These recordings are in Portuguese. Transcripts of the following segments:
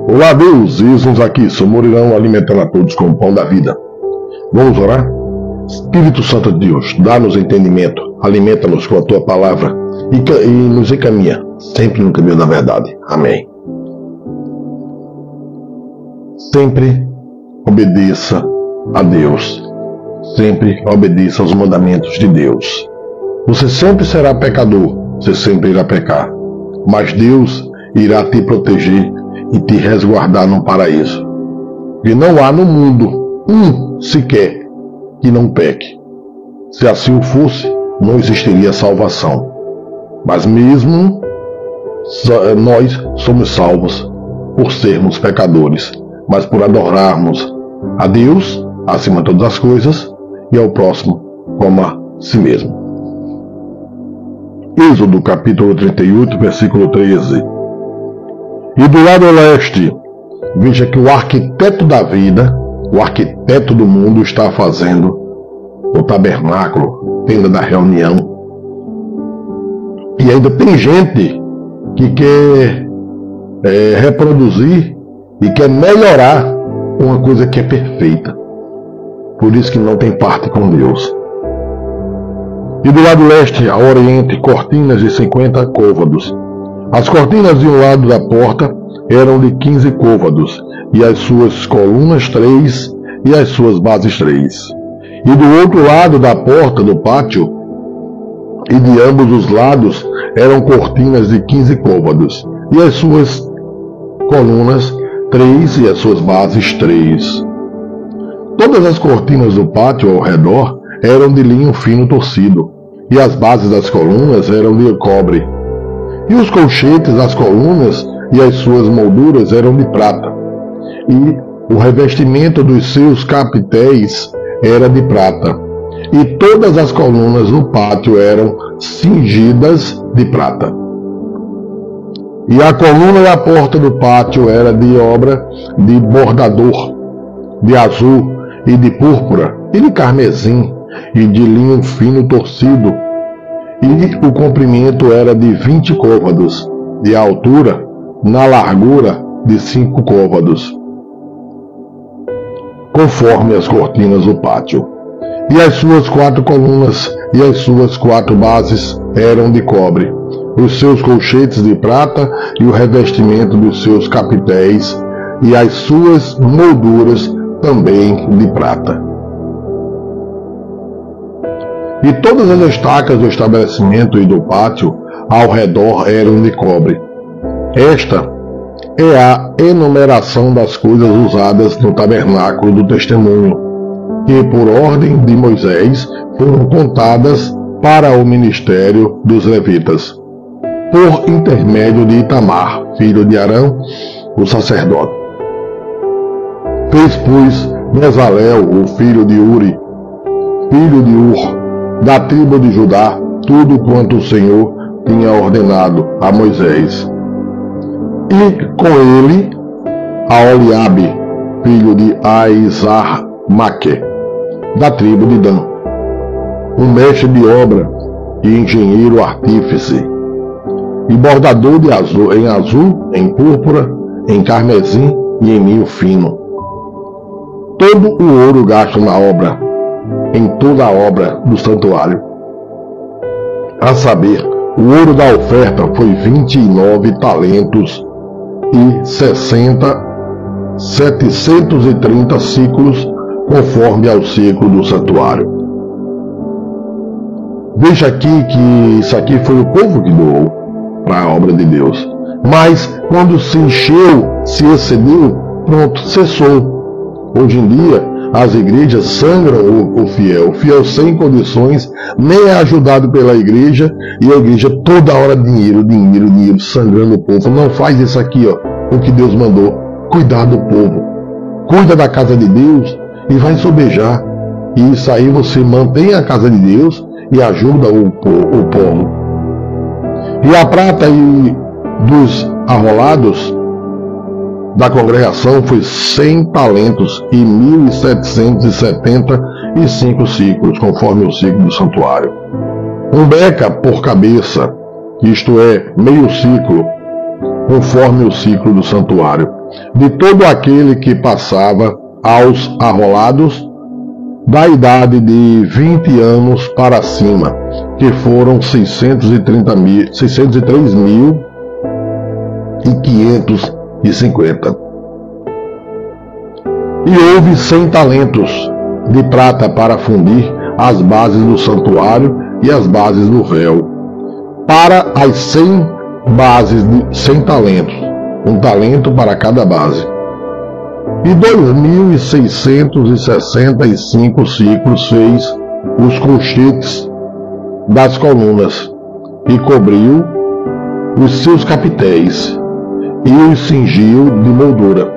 Olá Deus, eis-nos aqui, Morirão alimentando a todos com o pão da vida. Vamos orar? Espírito Santo de Deus, dá-nos entendimento, alimenta-nos com a tua palavra e nos encaminha sempre no caminho da verdade. Amém. Sempre obedeça a Deus, sempre obedeça aos mandamentos de Deus. Você sempre será pecador, você sempre irá pecar, mas Deus irá te proteger e te resguardar no paraíso. E não há no mundo sequer que não peque. Se assim o fosse, não existiria salvação. Mas mesmo nós somos salvos por sermos pecadores, mas por adorarmos a Deus acima de todas as coisas e ao próximo como a si mesmo. Êxodo capítulo 38, versículo 13. E do lado leste, veja que o arquiteto da vida, o arquiteto do mundo, está fazendo o tabernáculo, tenda da reunião. E ainda tem gente que quer reproduzir e quer melhorar uma coisa que é perfeita. Por isso que não tem parte com Deus. E do lado leste, a oriente, cortinas de 50 côvados. As cortinas de um lado da porta eram de 15 côvados, e as suas colunas 3, e as suas bases 3. E do outro lado da porta do pátio, e de ambos os lados, eram cortinas de 15 côvados, e as suas colunas 3, e as suas bases 3. Todas as cortinas do pátio ao redor eram de linho fino torcido, e as bases das colunas eram de cobre. E os colchetes das colunas e as suas molduras eram de prata. E o revestimento dos seus capitéis era de prata. E todas as colunas no pátio eram cingidas de prata. E a coluna da porta do pátio era de obra de bordador, de azul e de púrpura e de carmesim e de linho fino torcido. E o comprimento era de 20 côvados, e a altura, na largura, de 5 côvados, conforme as cortinas do pátio. E as suas 4 colunas e as suas 4 bases eram de cobre, os seus colchetes de prata e o revestimento dos seus capitéis, e as suas molduras também de prata. E todas as estacas do estabelecimento e do pátio ao redor eram de cobre. Esta é a enumeração das coisas usadas no tabernáculo do testemunho, que por ordem de Moisés foram contadas para o ministério dos levitas, por intermédio de Itamar, filho de Arão, o sacerdote. Fez, pois, Bezalel, o filho de Uri, filho de Ur, da tribo de Judá, tudo quanto o Senhor tinha ordenado a Moisés. E com ele a Oliabe, filho de Aizarmaque, da tribo de Dan, um mestre de obra e engenheiro artífice, e bordador de azul, em púrpura, em carmesim e em linho fino. Todo o ouro gasto na obra, em toda a obra do santuário, a saber, o ouro da oferta foi 29 talentos e 730 ciclos, conforme ao ciclo do santuário. Veja aqui que isso aqui foi o povo que doou para a obra de Deus. Mas quando se encheu, se excedeu, pronto, cessou. Hoje em dia, as igrejas sangram o fiel. O fiel sem condições nem é ajudado pela igreja, e a igreja toda hora dinheiro, sangrando o povo. Não faz isso aqui, o que Deus mandou. Cuidar do povo. Cuida da casa de Deus e vai sobejar. E isso aí você mantém a casa de Deus e ajuda o povo. E a prata dos arrolados da congregação foi 100 talentos e 1.775 ciclos, conforme o ciclo do santuário. Um beca por cabeça, isto é, meio ciclo, conforme o ciclo do santuário. de todo aquele que passava aos arrolados da idade de 20 anos para cima, que foram 603.550. E houve 100 talentos de prata para fundir as bases do santuário e as bases do véu. Para as 100 bases de 100 talentos, um talento para cada base. E 2.665 ciclos fez os colchetes das colunas, e cobriu os seus capitéis, e os cingiu de moldura.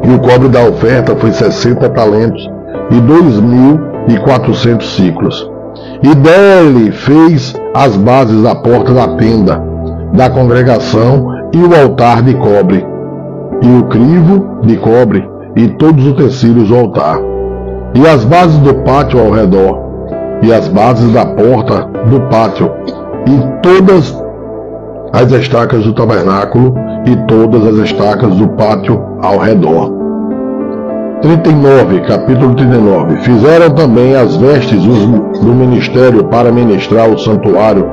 E o cobre da oferta foi 60 talentos, e 2.400 ciclos. E dele fez as bases da porta da tenda da congregação, e o altar de cobre, e o crivo de cobre, e todos os utensílios do altar, e as bases do pátio ao redor, e as bases da porta do pátio, e todas as estacas do tabernáculo, e todas as estacas do pátio ao redor. 39, capítulo 39. Fizeram também as vestes do ministério para ministrar o santuário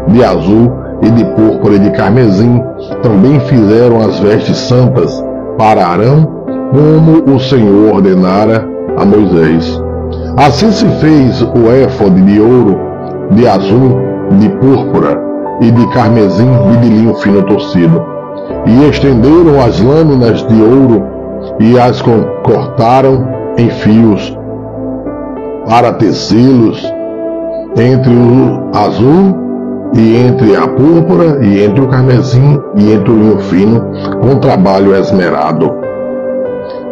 de azul e de púrpura e de carmesim. Também fizeram as vestes santas para Arão, como o Senhor ordenara a Moisés. Assim se fez o éfode de ouro, de azul, de púrpura e de carmesim e de linho fino torcido. E estenderam as lâminas de ouro e as cortaram em fios para tecê-los entre o azul e entre a púrpura e entre o carmesim e entre o linho fino, com trabalho esmerado.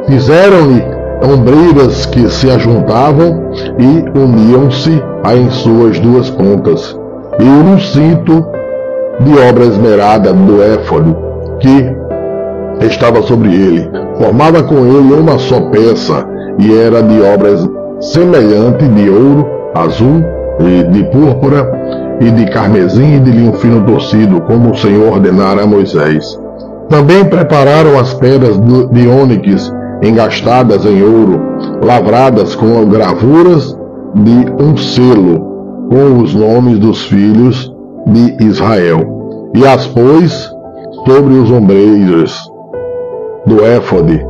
Fizeram-lhe ombreiras que se ajuntavam e uniam-se em suas duas pontas, e um cinto de obra esmerada do éfode que estava sobre ele, formava com ele uma só peça, e era de obras semelhante de ouro, azul, e de púrpura, e de carmesim e de linho fino torcido, como o Senhor ordenara a Moisés. Também prepararam as pedras de ônix engastadas em ouro, lavradas com gravuras de um selo, com os nomes dos filhos de Israel, e as pôs sobre os ombreiros do éfode,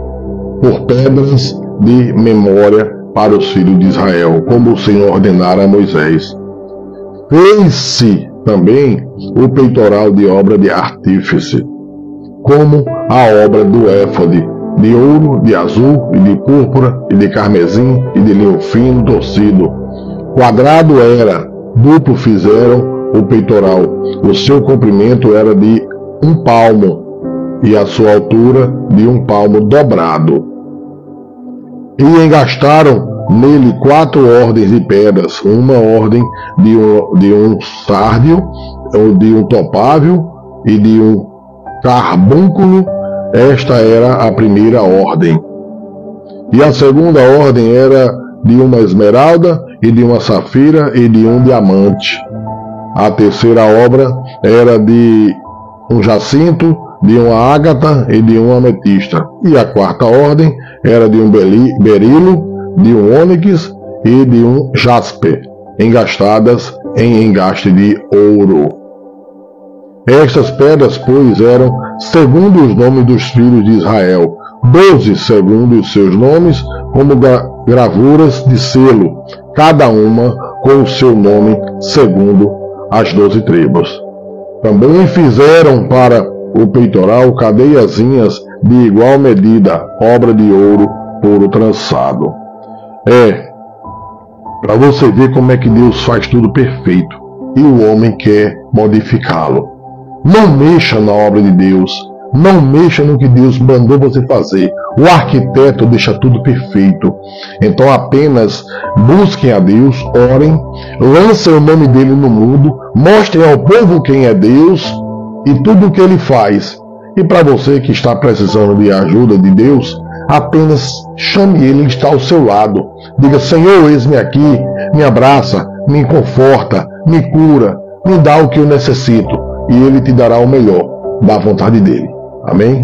por pedras de memória para os filhos de Israel, como o Senhor ordenara a Moisés. Fez-se também o peitoral de obra de artífice, como a obra do éfode, de ouro, de azul, e de púrpura, e de carmesim, e de linho fino torcido. Quadrado era, duplo fizeram o peitoral. O seu comprimento era de 1 palmo, e a sua altura de 1 palmo dobrado. E engastaram nele 4 ordens de pedras, uma ordem de um sárdio, de um topázio e de um carbúnculo. Esta era a primeira ordem. E a segunda ordem era de uma esmeralda, e de uma safira, e de um diamante. A terceira obra era de um jacinto, de uma ágata e de uma ametista. E a quarta ordem era de um berilo, de um ônix e de um jaspe, engastadas em engaste de ouro. Estas pedras, pois, eram segundo os nomes dos filhos de Israel, 12 segundo os seus nomes, como gravuras de selo, cada uma com o seu nome segundo as 12 tribos. Também fizeram para o peitoral cadeiazinhas de igual medida, obra de ouro puro trançado. Para você ver como é que Deus faz tudo perfeito, e o homem quer modificá-lo. Não mexa na obra de Deus, não mexa no que Deus mandou você fazer. O arquiteto deixa tudo perfeito. Então apenas busquem a Deus, orem, lancem o nome dele no mundo, mostrem ao povo quem é Deus e tudo o que ele faz. E para você que está precisando de ajuda de Deus, apenas chame ele, ele está ao seu lado. Diga: Senhor, eis-me aqui, me abraça, me conforta, me cura, me dá o que eu necessito. E ele te dará o melhor da vontade dele. Amém?